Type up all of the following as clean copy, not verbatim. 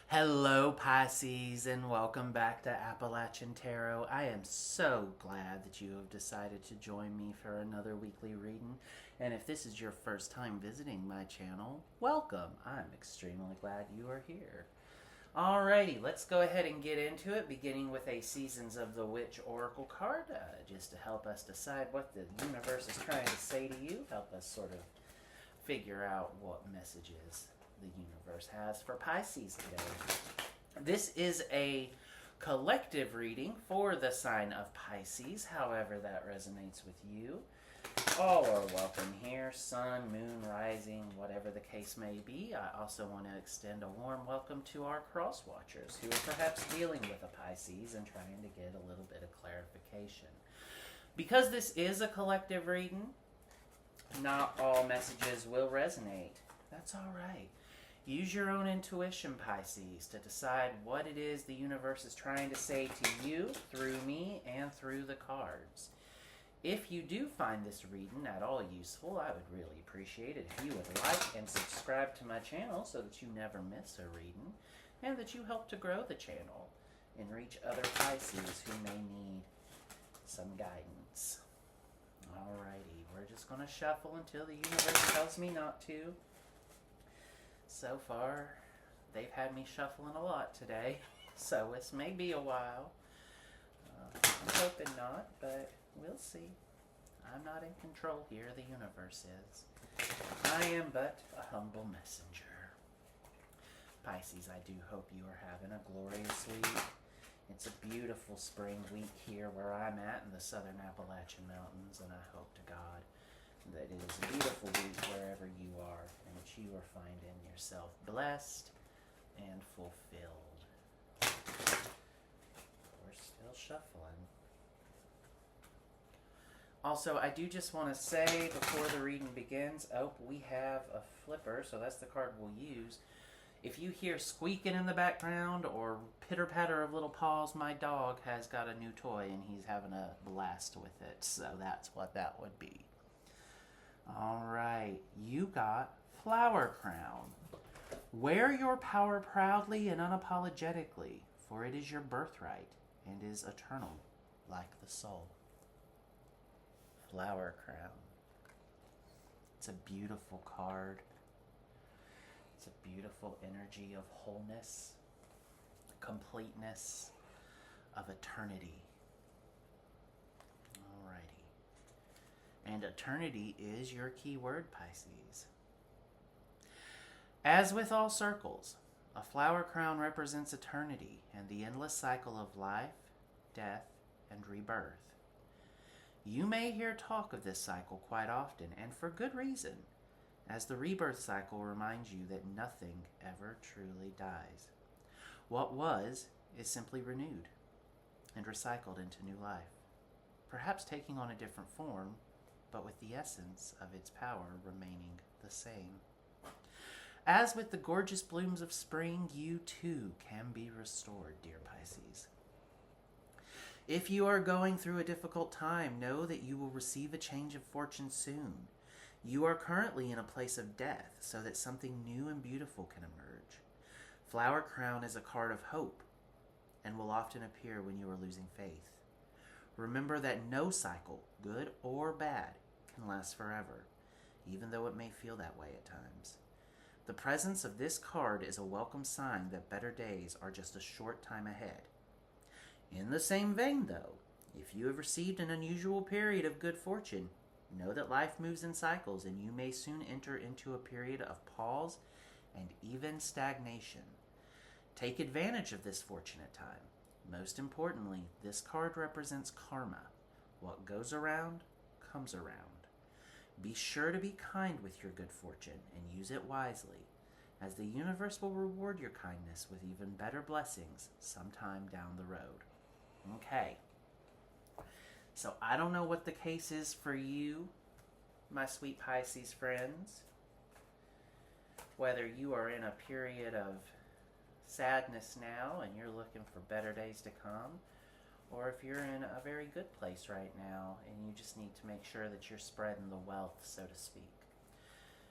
Hello, Pisces, and welcome back to Appalachian Tarot. I am so glad that you have decided to join me for another weekly reading. And if this is your first time visiting my channel, welcome. I'm extremely glad you are here. Alrighty, let's go ahead and get into it, beginning with a Seasons of the Witch Oracle card, just to help us decide what the universe is trying to say to you, help us sort of figure out what messages the universe has for Pisces today. This is a collective reading for the sign of Pisces, however that resonates with you. All are welcome here, sun, moon, rising, whatever the case may be. I also want to extend a warm welcome to our cross watchers who are perhaps dealing with a Pisces and trying to get a little bit of clarification. Because this is a collective reading, not all messages will resonate. That's all right. Use your own intuition, Pisces, to decide what it is the universe is trying to say to you through me and through the cards. If you do find this reading at all useful, I would really appreciate it if you would like and subscribe to my channel so that you never miss a reading and that you help to grow the channel and reach other Pisces who may need some guidance. Alrighty, we're just going to shuffle until the universe tells me not to. So far, they've had me shuffling a lot today, so this may be a while. I'm hoping not, but we'll see. I'm not in control here, the universe is. I am but a humble messenger. Pisces, I do hope you are having a glorious week. It's a beautiful spring week here where I'm at in the southern Appalachian Mountains, and I hope to God that it is a beautiful week wherever you are, and that you are finding yourself blessed and fulfilled. We're still shuffling. Also, I do just want to say before the reading begins, we have a flipper, so that's the card we'll use. If you hear squeaking in the background or pitter-patter of little paws, my dog has got a new toy and he's having a blast with it, so that's what that would be. Alright, you got Flower Crown. Wear your power proudly and unapologetically, for it is your birthright and is eternal, like the soul. Flower Crown. It's a beautiful card. It's a beautiful energy of wholeness, completeness, of eternity. Alrighty. And eternity is your key word, Pisces. As with all circles, a flower crown represents eternity and the endless cycle of life, death, and rebirth. You may hear talk of this cycle quite often, and for good reason, as the rebirth cycle reminds you that nothing ever truly dies. What was is simply renewed and recycled into new life, perhaps taking on a different form, but with the essence of its power remaining the same. As with the gorgeous blooms of spring, you too can be restored, dear Pisces. If you are going through a difficult time, know that you will receive a change of fortune soon. You are currently in a place of death, so that something new and beautiful can emerge. Flower Crown is a card of hope, and will often appear when you are losing faith. Remember that no cycle, good or bad, can last forever, even though it may feel that way at times. The presence of this card is a welcome sign that better days are just a short time ahead. In the same vein, though, if you have received an unusual period of good fortune, know that life moves in cycles and you may soon enter into a period of pause and even stagnation. Take advantage of this fortunate time. Most importantly, this card represents karma. What goes around, comes around. Be sure to be kind with your good fortune and use it wisely, as the universe will reward your kindness with even better blessings sometime down the road. Okay. So I don't know what the case is for you, my sweet Pisces friends. Whether you are in a period of sadness now and you're looking for better days to come, or if you're in a very good place right now and you just need to make sure that you're spreading the wealth, so to speak.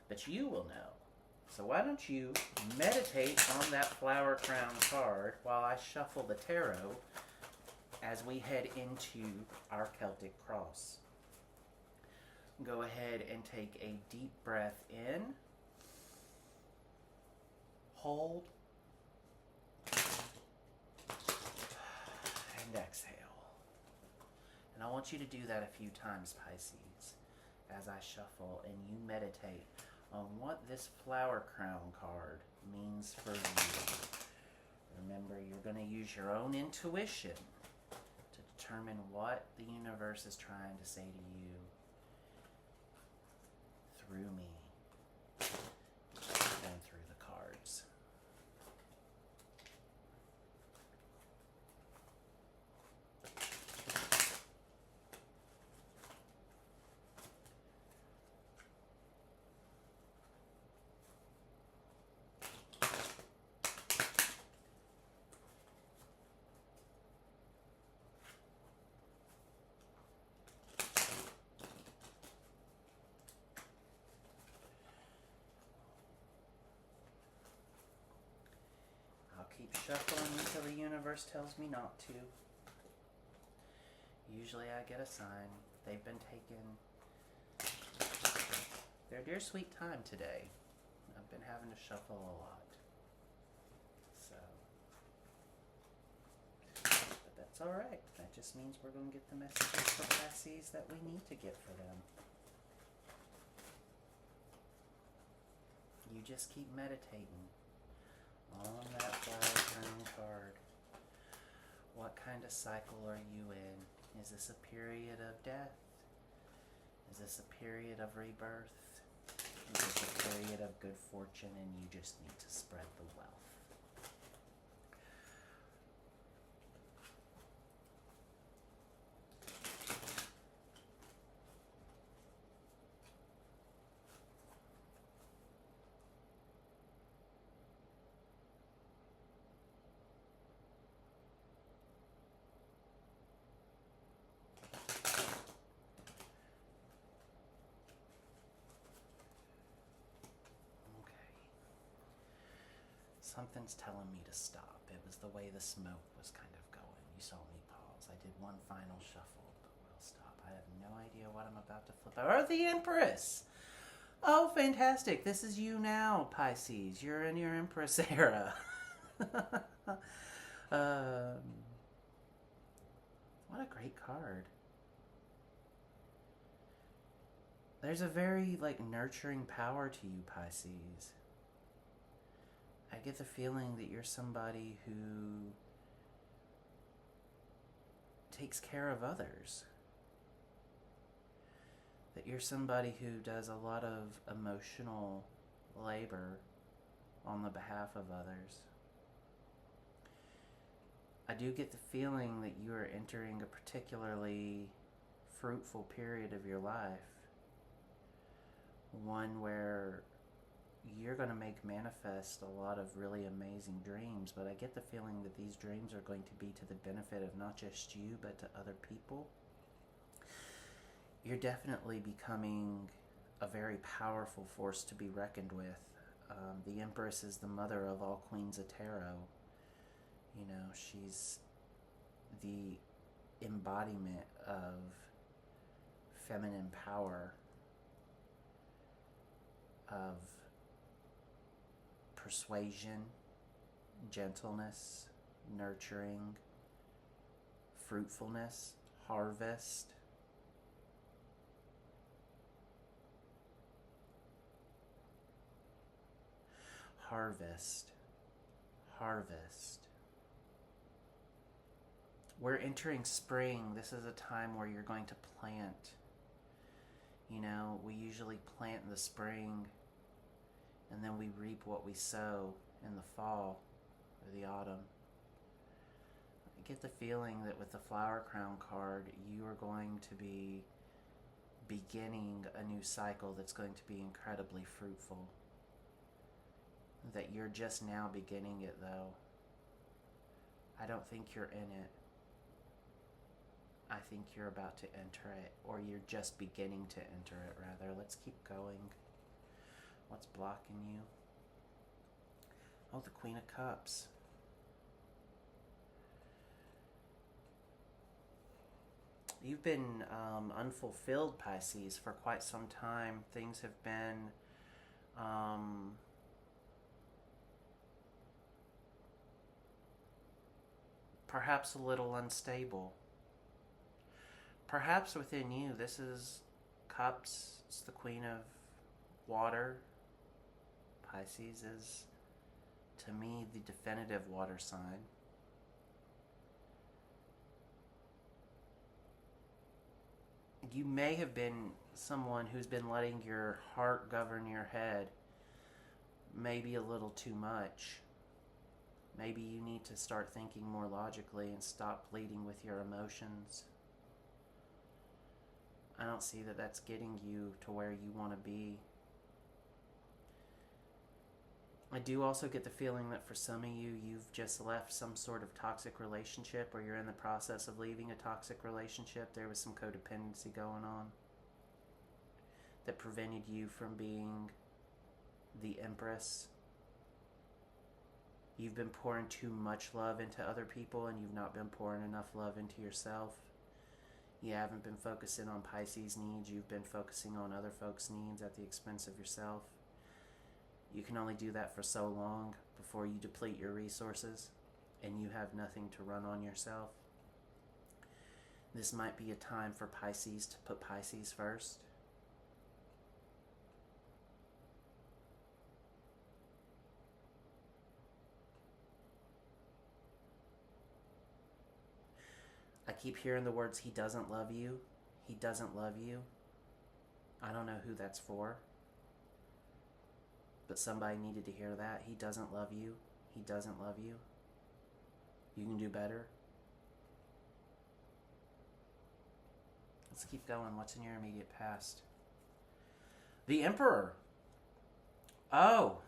But you will know So why don't you meditate on that flower crown card while I shuffle the tarot as we head into our Celtic cross. Go ahead and take a deep breath in. Hold. And exhale. And I want you to do that a few times, Pisces, as I shuffle and you meditate on what this flower crown card means for you. Remember, you're going to use your own intuition to determine what the universe is trying to say to you through me and through the cards. Keep shuffling until the universe tells me not to. Usually I get a sign. They've been taking their dear sweet time today. I've been having to shuffle a lot. So, but that's alright. That just means we're going to get the messages from Pisces that we need to get for them. You just keep meditating on that flower crown card. What kind of cycle are you in? Is this a period of death? Is this a period of rebirth? Is this a period of good fortune and you just need to spread the wealth? Something's telling me to stop. It was the way the smoke was kind of going. You saw me pause. I did one final shuffle, but we'll stop. I have no idea what I'm about to flip out. Oh, the Empress! Oh, fantastic. This is you now, Pisces. You're in your Empress era. What a great card. There's a very, nurturing power to you, Pisces. I get the feeling that you're somebody who takes care of others. That you're somebody who does a lot of emotional labor on the behalf of others. I do get the feeling that you are entering a particularly fruitful period of your life. One where you're going to make manifest a lot of really amazing dreams, but I get the feeling that these dreams are going to be to the benefit of not just you, but to other people. You're definitely becoming a very powerful force to be reckoned with. The Empress is the mother of all queens of tarot. You know, she's the embodiment of feminine power, of persuasion, gentleness, nurturing, fruitfulness, harvest. Harvest. Harvest. We're entering spring. This is a time where you're going to plant. You know, we usually plant in the spring and then we reap what we sow in the fall or the autumn. I get the feeling that with the flower crown card, you are going to be beginning a new cycle that's going to be incredibly fruitful. That you're just now beginning it, though. I don't think you're in it. I think you're about to enter it, or you're just beginning to enter it, rather. Let's keep going. What's blocking you? Oh, the Queen of Cups. You've been unfulfilled, Pisces, for quite some time. Things have been perhaps a little unstable. Perhaps within you, this is Cups. It's the Queen of Water. Pisces is, to me, the definitive water sign. You may have been someone who's been letting your heart govern your head maybe a little too much. Maybe you need to start thinking more logically and stop leading with your emotions. I don't see that that's getting you to where you want to be. I do also get the feeling that for some of you, you've just left some sort of toxic relationship, or you're in the process of leaving a toxic relationship. There was some codependency going on that prevented you from being the Empress. You've been pouring too much love into other people, and you've not been pouring enough love into yourself. You haven't been focusing on Pisces' needs. You've been focusing on other folks' needs at the expense of yourself. You can only do that for so long before you deplete your resources and you have nothing to run on yourself. This might be a time for Pisces to put Pisces first. I keep hearing the words, he doesn't love you. He doesn't love you. I don't know who that's for. But somebody needed to hear that. He doesn't love you. He doesn't love you. You can do better. Let's keep going. What's in your immediate past? The Emperor. Oh.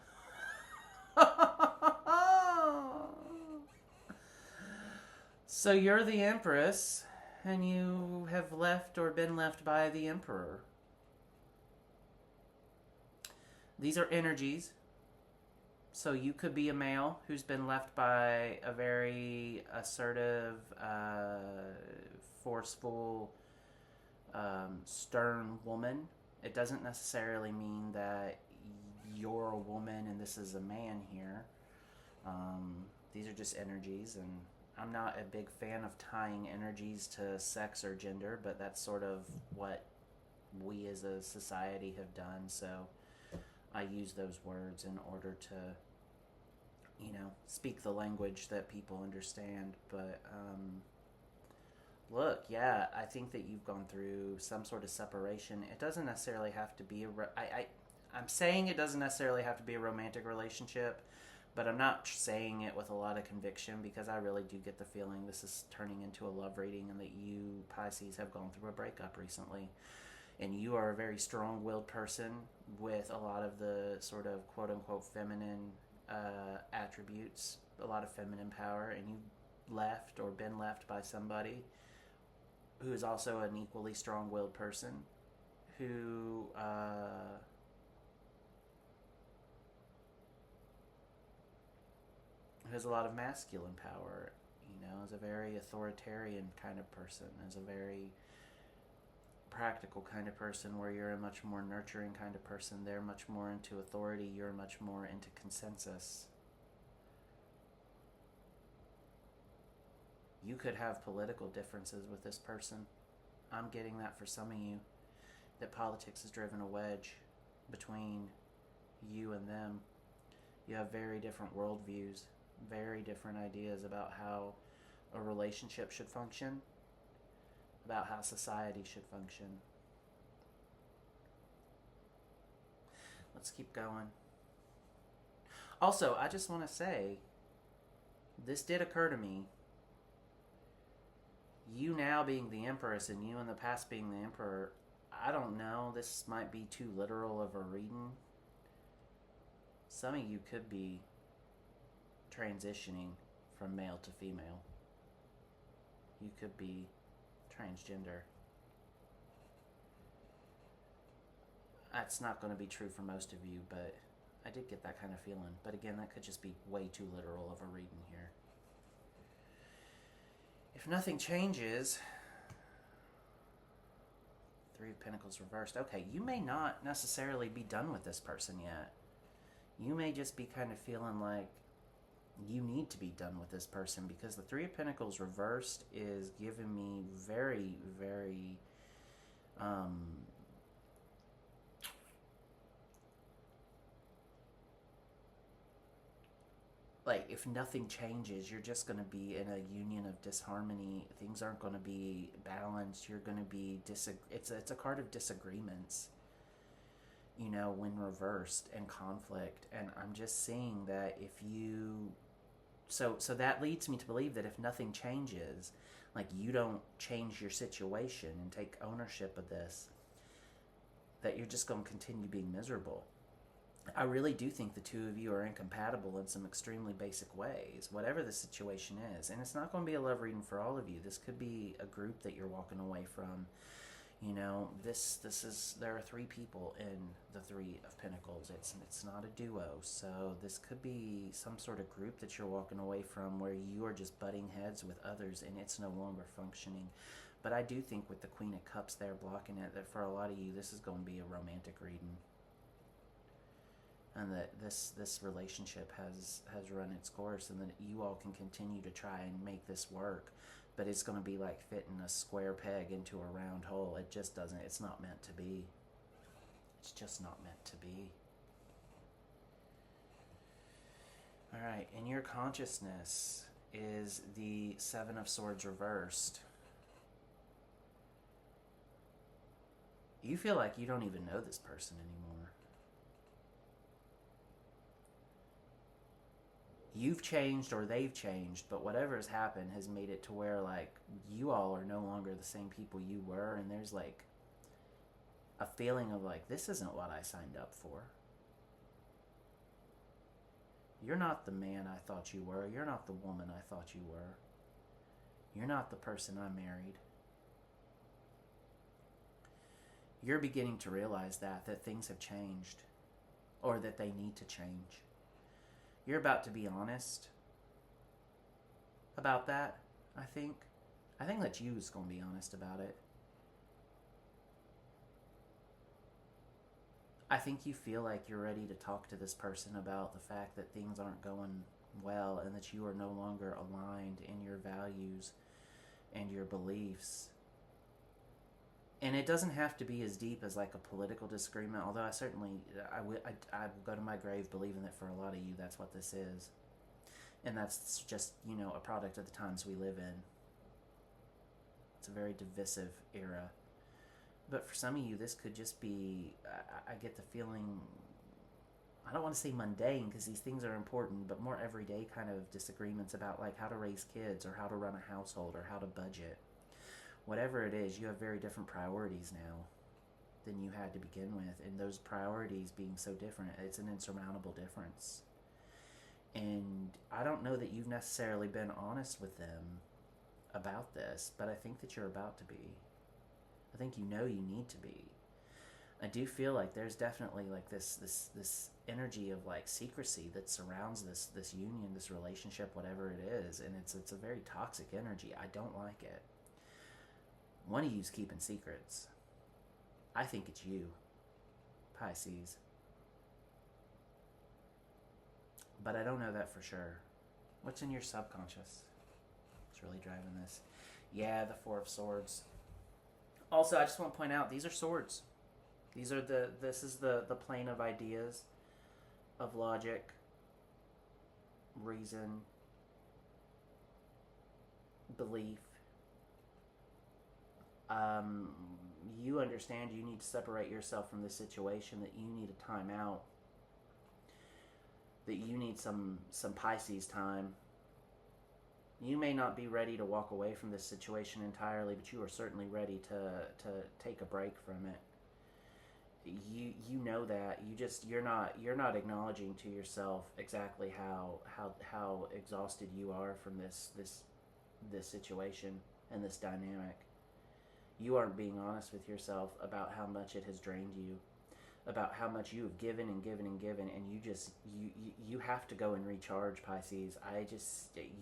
So you're the Empress, and you have left or been left by the Emperor. These are energies. So you could be a male who's been left by a very assertive, forceful, stern woman. It doesn't necessarily mean that you're a woman and this is a man here. These are just energies, and I'm not a big fan of tying energies to sex or gender, but that's sort of what we as a society have done. So I use those words in order to, speak the language that people understand. But look, yeah, I think that you've gone through some sort of separation. It doesn't necessarily have to be I'm saying it doesn't necessarily have to be a romantic relationship, but I'm not saying it with a lot of conviction, because I really do get the feeling this is turning into a love reading, and that you, Pisces, have gone through a breakup recently. And you are a very strong-willed person with a lot of the sort of quote-unquote feminine attributes, a lot of feminine power, and you left or been left by somebody who is also an equally strong-willed person who has a lot of masculine power, is a very authoritarian kind of person, is a very practical kind of person, where you're a much more nurturing kind of person. They're much more into authority. You're much more into consensus. You could have political differences with this person. I'm getting that for some of you, that politics has driven a wedge between you and them. You have very different worldviews, very different ideas about how a relationship should function, about how society should function. Let's keep going. Also, I just want to say, this did occur to me. You now being the Empress and you in the past being the Emperor, I don't know, this might be too literal of a reading. Some of you could be transitioning from male to female. You could be transgender. That's not going to be true for most of you, but I did get that kind of feeling. But again, that could just be way too literal of a reading here. If nothing changes, Three of Pentacles reversed. Okay, you may not necessarily be done with this person yet. You may just be kind of feeling like you need to be done with this person, because the Three of Pentacles reversed is giving me very, very like, if nothing changes, you're just going to be in a union of disharmony. Things aren't going to be balanced. You're going to be it's a card of disagreements, you know, when reversed, and conflict. And I'm just seeing that if you so that leads me to believe that if nothing changes, like, you don't change your situation and take ownership of this, that you're just going to continue being miserable. I really do think the two of you are incompatible in some extremely basic ways, whatever the situation is. And it's not going to be a love reading for all of you. This could be a group that you're walking away from. You know, there are three people in the Three of Pentacles. It's not a duo. So this could be some sort of group that you're walking away from, where you are just butting heads with others and it's no longer functioning. But I do think with the Queen of Cups there blocking it, that for a lot of you, this is going to be a romantic reading. And that this relationship has run its course, and that you all can continue to try and make this work, but it's going to be like fitting a square peg into a round hole. It just doesn't. It's not meant to be. It's just not meant to be. All right, in your consciousness is the Seven of Swords reversed. You feel like you don't even know this person anymore. You've changed or they've changed, but whatever has happened has made it to where, like, you all are no longer the same people you were, and there's like a feeling of like, this isn't what I signed up for. You're not the man I thought you were. You're not the woman I thought you were. You're not the person I married. You're beginning to realize that things have changed, or that they need to change. You're about to be honest about that, I think. I think that you is going to be honest about it. I think you feel like you're ready to talk to this person about the fact that things aren't going well, and that you are no longer aligned in your values and your beliefs. And it doesn't have to be as deep as like a political disagreement, although I will go to my grave believing that for a lot of you that's what this is. And that's just, you know, a product of the times we live in. It's a very divisive era. But for some of you, this could just be, I get the feeling, I don't want to say mundane, because these things are important, but more everyday kind of disagreements about like how to raise kids, or how to run a household, or how to budget. Whatever it is, you have very different priorities now than you had to begin with. And those priorities being so different, it's an insurmountable difference. And I don't know that you've necessarily been honest with them about this, but I think that you're about to be. I think you know you need to be. I do feel like there's definitely like this energy of like secrecy that surrounds this union, this relationship, whatever it is, and it's a very toxic energy. I don't like it. One of you's keeping secrets. I think it's you, Pisces. But I don't know that for sure. What's in your subconscious? It's really driving this. Yeah, the Four of Swords. Also, I just want to point out, these are swords. This is the plane of ideas, of logic, reason, belief. You understand you need to separate yourself from this situation, that you need a time out, that you need some Pisces time. You may not be ready to walk away from this situation entirely, but you are certainly ready to take a break from it. You know that. You're not acknowledging to yourself exactly how exhausted you are from this situation and this dynamic. You aren't being honest with yourself about how much it has drained you, about how much you have given and given and given, and you have to go and recharge, Pisces.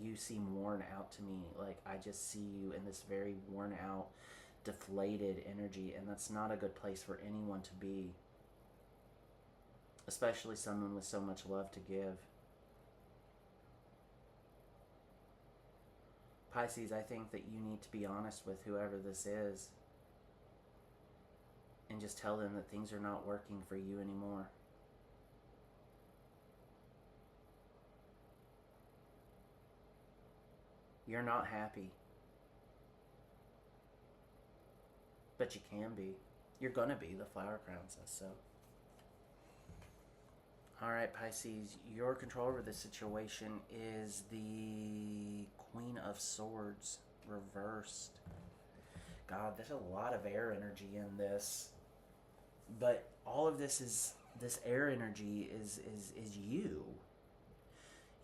You seem worn out to me. Like, I just see you in this very worn out, deflated energy, and that's not a good place for anyone to be, especially someone with so much love to give. Pisces, I think that you need to be honest with whoever this is and just tell them that things are not working for you anymore. You're not happy. But you can be. You're gonna be. The Flower Crown says so. Alright, Pisces, your control over this situation is the Queen of Swords reversed. God, there's a lot of air energy in this. But all of this air energy is you.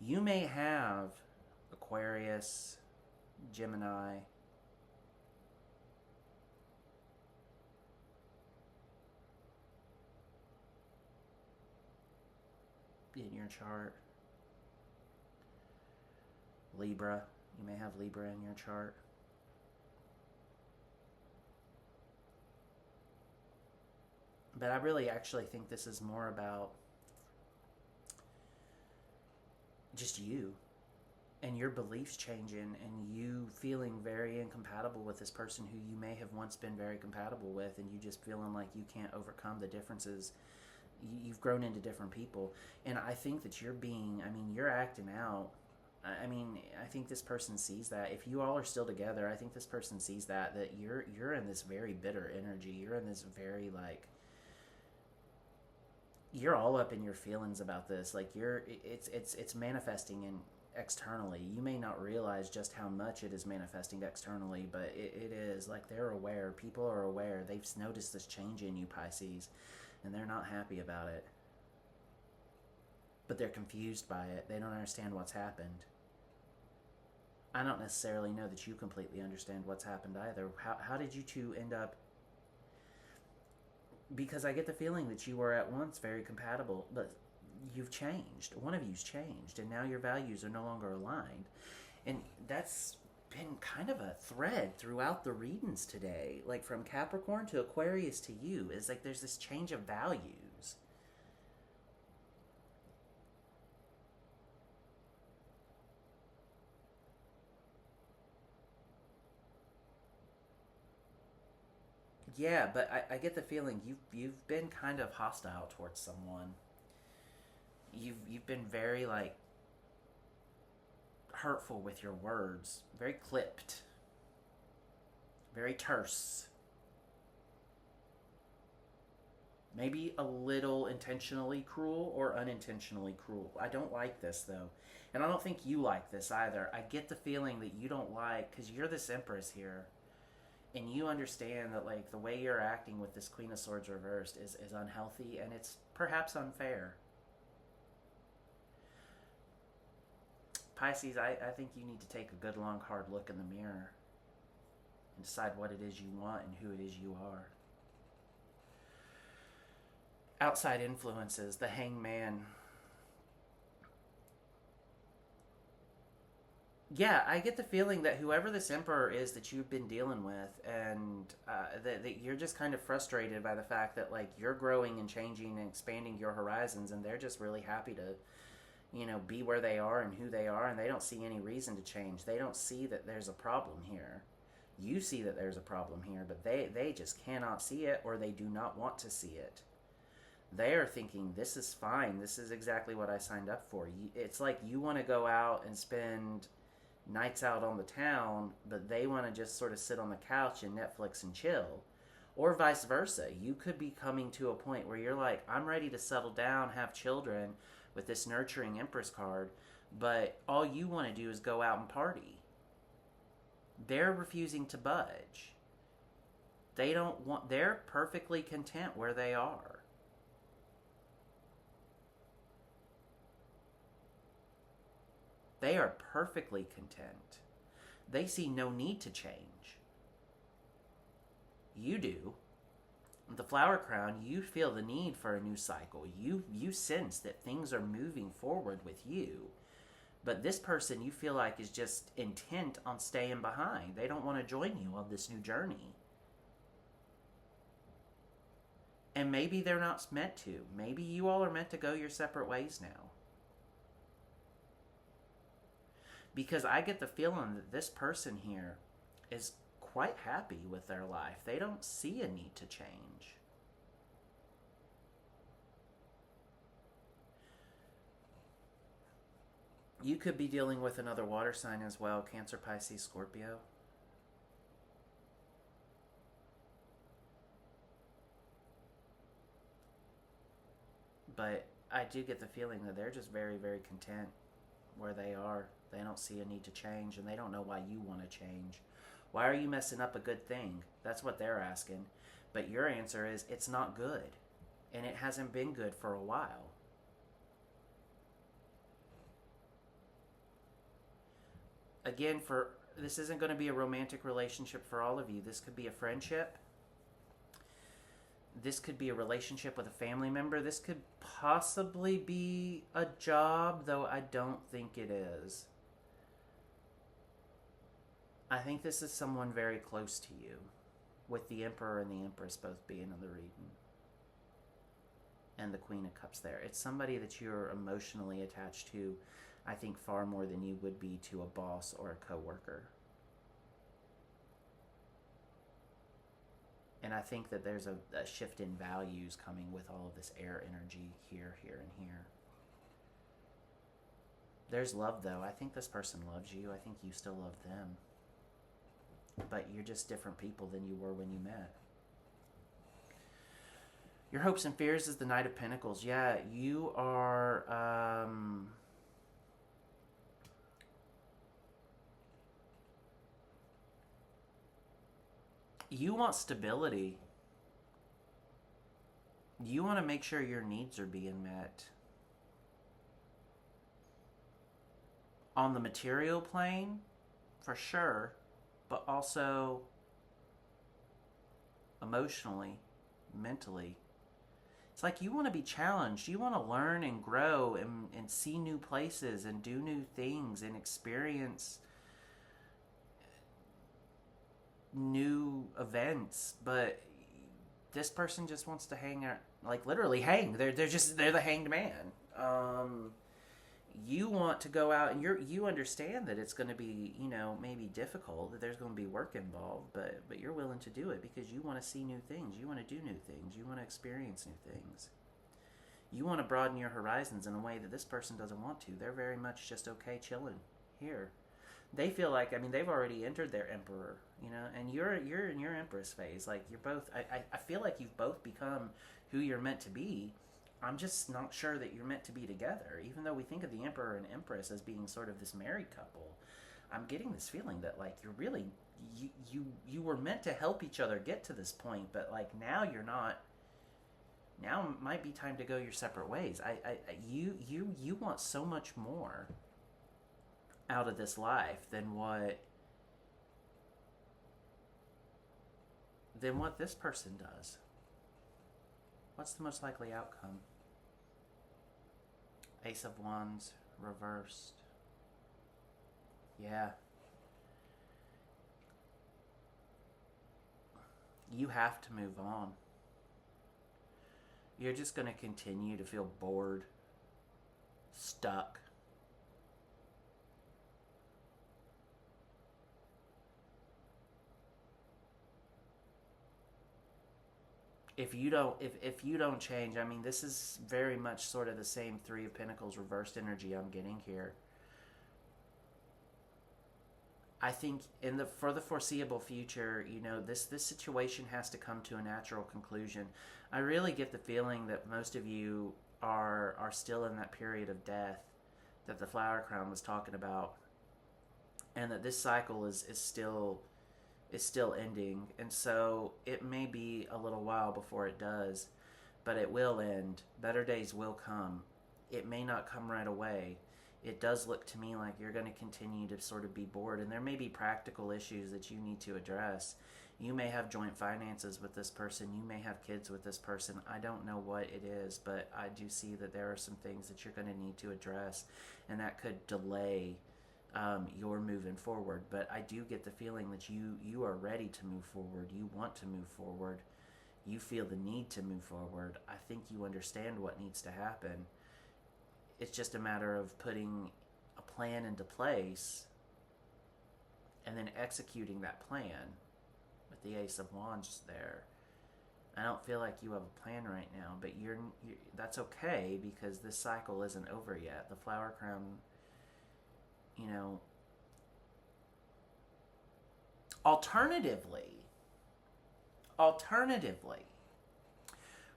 You may have Aquarius, Gemini, in your chart. Libra, you may have Libra in your chart. But I really actually think this is more about just you and your beliefs changing and you feeling very incompatible with this person who you may have once been very compatible with, and you just feeling like you can't overcome the differences. You've grown into different people, and I think that you're acting out. I think this person sees that. If you all are still together, I think this person sees that you're in this very bitter energy. You're in this very, like, you're all up in your feelings about this. Like, it's manifesting in externally. You may not realize just how much it is manifesting externally, but it is. Like, they're aware. People are aware. They've noticed this change in you, Pisces, and they're not happy about it. But they're confused by it. They don't understand what's happened. I don't necessarily know that you completely understand what's happened either. How did you two end up? Because I get the feeling that you were at once very compatible, but you've changed. One of you's changed, and now your values are no longer aligned. And that's been kind of a thread throughout the readings today. Like, from Capricorn to Aquarius to you, is like there's this change of values. Yeah, but I get the feeling you've been kind of hostile towards someone. You've been very, like, hurtful with your words, very clipped, very terse. Maybe a little intentionally cruel or unintentionally cruel. I don't like this, though. And I don't think you like this either. I get the feeling that you don't like, because you're this Empress here. And you understand that, like, the way you're acting with this Queen of Swords reversed is unhealthy, and it's perhaps unfair. Pisces, I think you need to take a good, long, hard look in the mirror and decide what it is you want and who it is you are. Outside influences, the Hangman. Yeah, I get the feeling that whoever this Emperor is that you've been dealing with, and that you're just kind of frustrated by the fact that, like, you're growing and changing and expanding your horizons, and they're just really happy to, be where they are and who they are, and they don't see any reason to change. They don't see that there's a problem here. You see that there's a problem here, but they just cannot see it, or they do not want to see it. They are thinking, this is fine. This is exactly what I signed up for. It's like you want to go out and spend nights out on the town, but they want to just sort of sit on the couch and Netflix and chill. Or vice versa. You could be coming to a point where you're like, I'm ready to settle down, have children with this nurturing Empress card, but all you want to do is go out and party. They're refusing to budge. They're perfectly content where they are. They are perfectly content. They see no need to change. You do. The Flower Crown, you feel the need for a new cycle. You sense that things are moving forward with you. But this person you feel like is just intent on staying behind. They don't want to join you on this new journey. And maybe they're not meant to. Maybe you all are meant to go your separate ways now. Because I get the feeling that this person here is quite happy with their life. They don't see a need to change. You could be dealing with another water sign as well, Cancer, Pisces, Scorpio. But I do get the feeling that they're just very, very content where they are. They don't see a need to change, and they don't know why you want to change. Why are you messing up a good thing? That's what they're asking. But your answer is, it's not good. And it hasn't been good for a while. Again, this isn't going to be a romantic relationship for all of you. This could be a friendship. This could be a relationship with a family member. This could possibly be a job, though I don't think it is. I think this is someone very close to you, with the Emperor and the Empress both being in the reading. And the Queen of Cups there. It's somebody that you're emotionally attached to, I think, far more than you would be to a boss or a coworker. And I think that there's a shift in values coming with all of this air energy here, here, and here. There's love, though. I think this person loves you. I think you still love them. But you're just different people than you were when you met. Your hopes and fears is the Knight of Pentacles. Yeah, you are... you want stability. You want to make sure your needs are being met. On the material plane, for sure, but also emotionally, mentally. It's like you want to be challenged. You want to learn and grow and see new places and do new things and experience new events. But this person just wants to hang out, like literally hang. They're the hanged man. You want to go out and you understand that it's going to be, maybe difficult, that there's going to be work involved, but you're willing to do it because you want to see new things. You want to do new things. You want to experience new things. You want to broaden your horizons in a way that this person doesn't want to. They're very much just okay chilling here. They feel like, they've already entered their Emperor, and you're in your Empress phase. Like, you're both, I feel like you've both become who you're meant to be. I'm just not sure that you're meant to be together. Even though we think of the Emperor and Empress as being sort of this married couple, I'm getting this feeling that, like, you're really, you were meant to help each other get to this point, but, like, now you're not. Now might be time to go your separate ways. You want so much more out of this life than what this person does. What's the most likely outcome? Ace of Wands reversed. Yeah. You have to move on. You're just going to continue to feel bored, stuck. If you don't change, this is very much sort of the same Three of Pentacles reversed energy I'm getting here. I think for the foreseeable future, this situation has to come to a natural conclusion. I really get the feeling that most of you are still in that period of death that the Flower Crown was talking about, and that this cycle is still ending, and so it may be a little while before it does, but it will end. Better days will come. It may not come right away. it does look to me like you're going to continue to sort of be bored, and there may be practical issues that you need to address. You may have joint finances with this person. You may have kids with this person. I don't know what it is, but I do see that there are some things that you're going to need to address, and that could delay your moving forward. But I do get the feeling that you are ready to move forward. You want to move forward. You feel the need to move forward. I think you understand what needs to happen. It's just a matter of putting a plan into place and then executing that plan with the Ace of Wands there. I don't feel like you have a plan right now, but you're that's okay, because this cycle isn't over yet. The Flower Crown, you know, alternatively,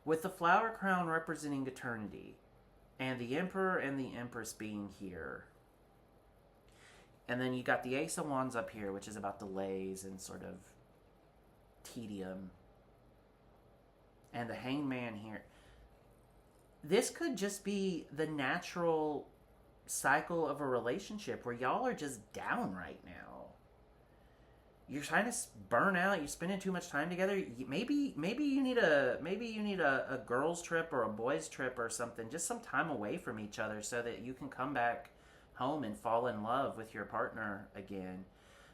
with the Flower Crown representing eternity, and the Emperor and the Empress being here, and then you got the Ace of Wands up here, which is about delays and sort of tedium, and the Hangman here. This could just be the natural cycle of a relationship where y'all are just down right now. You're trying to burn out. You're spending too much time together. Maybe you need a girls' trip or a boys' trip or something. Just some time away from each other so that you can come back home and fall in love with your partner again.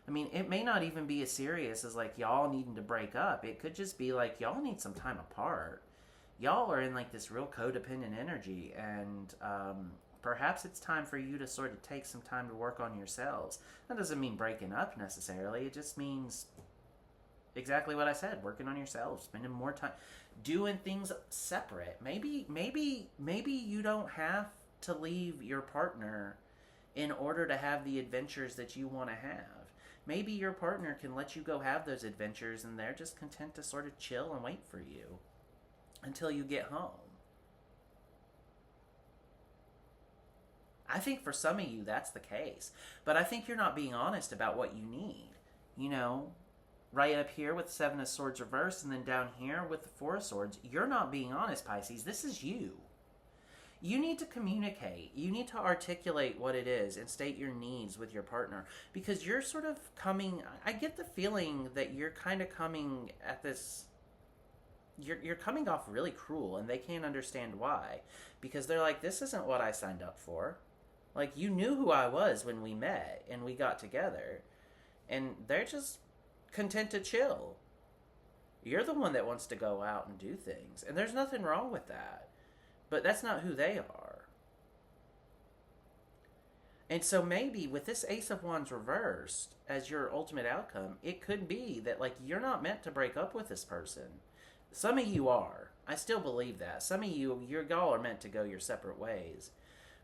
I mean, it may not even be as serious as like y'all needing to break up. It could just be like y'all need some time apart. Y'all are in like this real codependent energy, and perhaps it's time for you to sort of take some time to work on yourselves. That doesn't mean breaking up necessarily. It just means exactly what I said, working on yourselves, spending more time, doing things separate. Maybe you don't have to leave your partner in order to have the adventures that you want to have. Maybe your partner can let you go have those adventures, and they're just content to sort of chill and wait for you until you get home. I think for some of you that's the case, but I think you're not being honest about what you need. You know, right up here with the Seven of Swords reversed, and then down here with the Four of Swords, you're not being honest, Pisces. This is you. You need to communicate. You need to articulate what it is and state your needs with your partner, because you're sort of coming, I get the feeling that you're kind of coming at this, you're coming off really cruel, and they can't understand why, because they're like, this isn't what I signed up for. Like, you knew who I was when we met and we got together, and they're just content to chill. You're the one that wants to go out and do things, and there's nothing wrong with that. But that's not who they are. And so maybe with this Ace of Wands reversed as your ultimate outcome, it could be that like you're not meant to break up with this person. Some of you are. I still believe that. Some of you, y'all are meant to go your separate ways.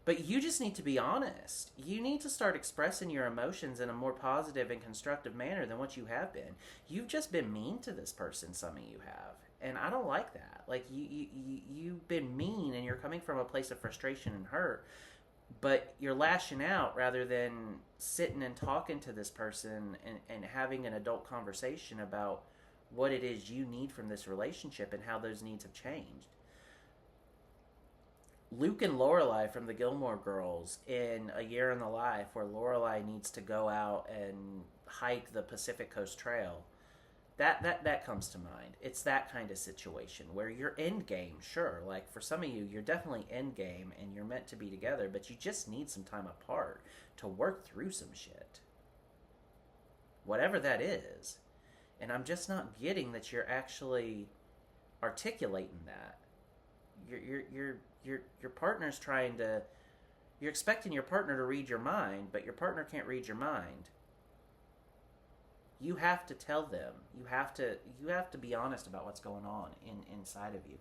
But you just need to be honest. You need to start expressing your emotions in a more positive and constructive manner than what you have been. You've just been mean to this person, some of you have. And I don't like that. Like, you've been mean, and you're coming from a place of frustration and hurt, but you're lashing out rather than sitting and talking to this person and having an adult conversation about what it is you need from this relationship and how those needs have changed. Luke and Lorelai from the Gilmore Girls in A Year in the Life, where Lorelai needs to go out and hike the Pacific Coast Trail. That comes to mind. It's that kind of situation where you're end game, sure. Like for some of you, you're definitely end game and you're meant to be together, but you just need some time apart to work through some shit. Whatever that is. And I'm just not getting that you're actually articulating that. Your partner's trying to, you're expecting your partner to read your mind, but your partner can't read your mind. You have to tell them. You have to be honest about what's going on inside of you.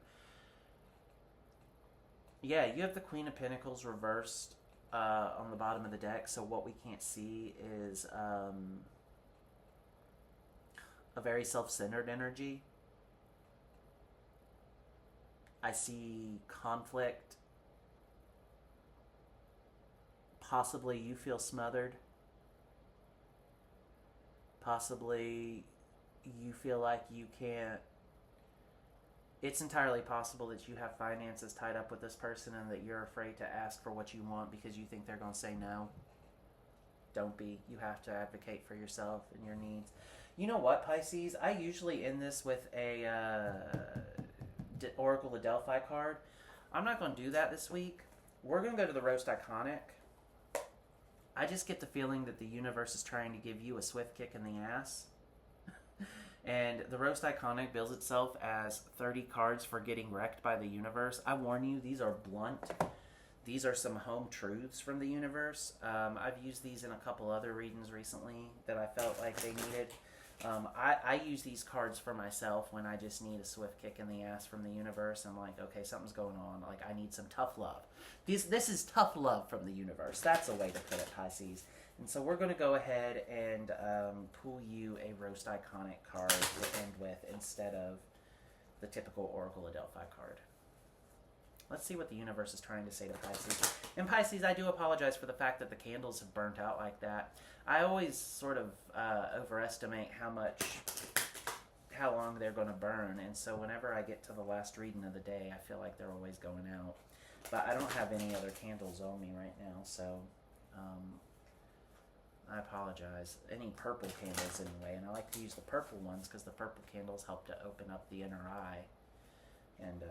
Yeah, you have the Queen of Pentacles reversed on the bottom of the deck, so what we can't see is a very self-centered energy. I see conflict. Possibly you feel smothered. Possibly you feel like you can't It's entirely possible that you have finances tied up with this person and that you're afraid to ask for what you want because you think they're going to say no. Don't be. You have to advocate for yourself and your needs. You know what, Pisces? I usually end this with a Oracle of Delphi card. I'm not going to do that this week. We're going to go to the Roast Iconic. I just get the feeling that the universe is trying to give you a swift kick in the ass. And the Roast Iconic bills itself as 30 cards for getting wrecked by the universe. I warn you, these are blunt. These are some home truths from the universe. I've used these in a couple other readings recently that I felt like they needed. I use these cards for myself when I just need a swift kick in the ass from the universe. I'm like, okay, something's going on. Like, I need some tough love. This is tough love from the universe. That's a way to put it, Pisces. And so we're going to go ahead and pull you a Roast Iconic card to end with instead of the typical Oracle of Delphi card. Let's see what the universe is trying to say to Pisces. And Pisces, I do apologize for the fact that the candles have burnt out like that. I always sort of overestimate how long they're going to burn. And so whenever I get to the last reading of the day, I feel like they're always going out. But I don't have any other candles on me right now, so I apologize. Any purple candles anyway. And I like to use the purple ones because the purple candles help to open up the inner eye. And,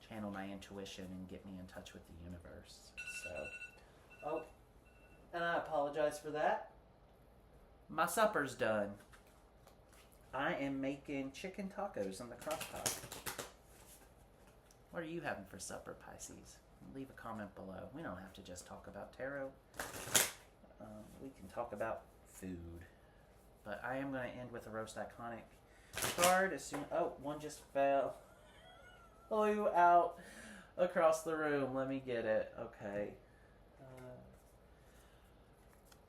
channel my intuition and get me in touch with the universe. So, and I apologize for that. My supper's done. I am making chicken tacos on the crock pot. What are you having for supper, Pisces? Leave a comment below. We don't have to just talk about tarot. We can talk about food. But I am going to end with a Roast Iconic card. One just fell. Flew out across the room. Let me get it. Okay.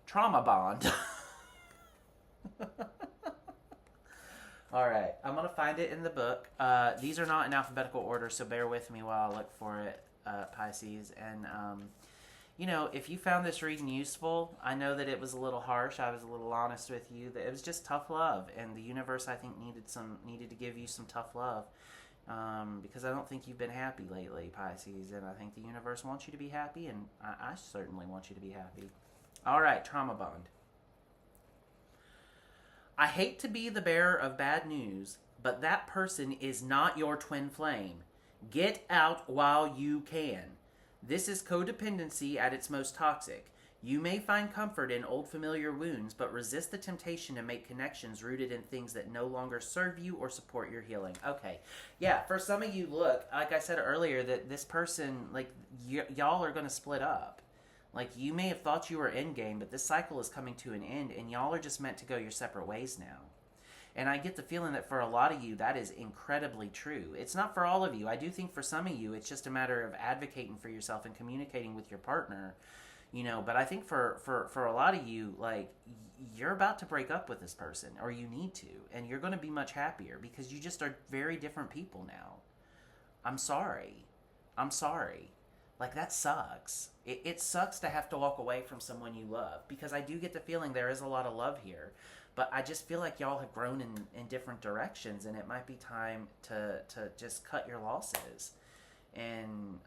Trauma bond. All right. I'm going to find it in the book. These are not in alphabetical order, so bear with me while I look for it, Pisces. And, if you found this reading useful, I know that it was a little harsh. I was a little honest with you. That it was just tough love. And the universe, I think, needed to give you some tough love. Because I don't think you've been happy lately, Pisces, and I think the universe wants you to be happy, and I certainly want you to be happy. All right, trauma bond. I hate to be the bearer of bad news, but that person is not your twin flame. Get out while you can. This is codependency at its most toxic. You may find comfort in old familiar wounds, but resist the temptation to make connections rooted in things that no longer serve you or support your healing. Okay. Yeah, for some of you, look, like I said earlier, that this person, like, y'all are going to split up. Like, you may have thought you were endgame, but this cycle is coming to an end, and y'all are just meant to go your separate ways now. And I get the feeling that for a lot of you, that is incredibly true. It's not for all of you. I do think for some of you, it's just a matter of advocating for yourself and communicating with your partner. But I think for a lot of you, like, you're about to break up with this person, or you need to, and you're going to be much happier because you just are very different people now. I'm sorry. Like, that sucks. It sucks to have to walk away from someone you love, because I do get the feeling there is a lot of love here, but I just feel like y'all have grown in different directions, and it might be time to just cut your losses. And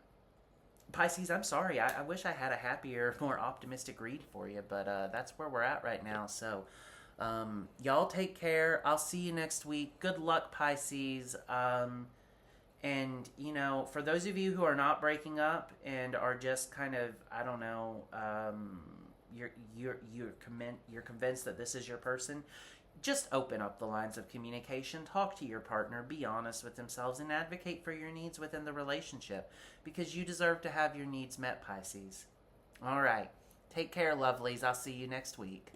Pisces, I'm sorry. I wish I had a happier, more optimistic read for you, but that's where we're at right now. So, y'all take care. I'll see you next week. Good luck, Pisces. And, for those of you who are not breaking up and are just kind of, I don't know, you're convinced that this is your person, just open up the lines of communication, talk to your partner, be honest with themselves, and advocate for your needs within the relationship, because you deserve to have your needs met, Pisces. All right. Take care, lovelies. I'll see you next week.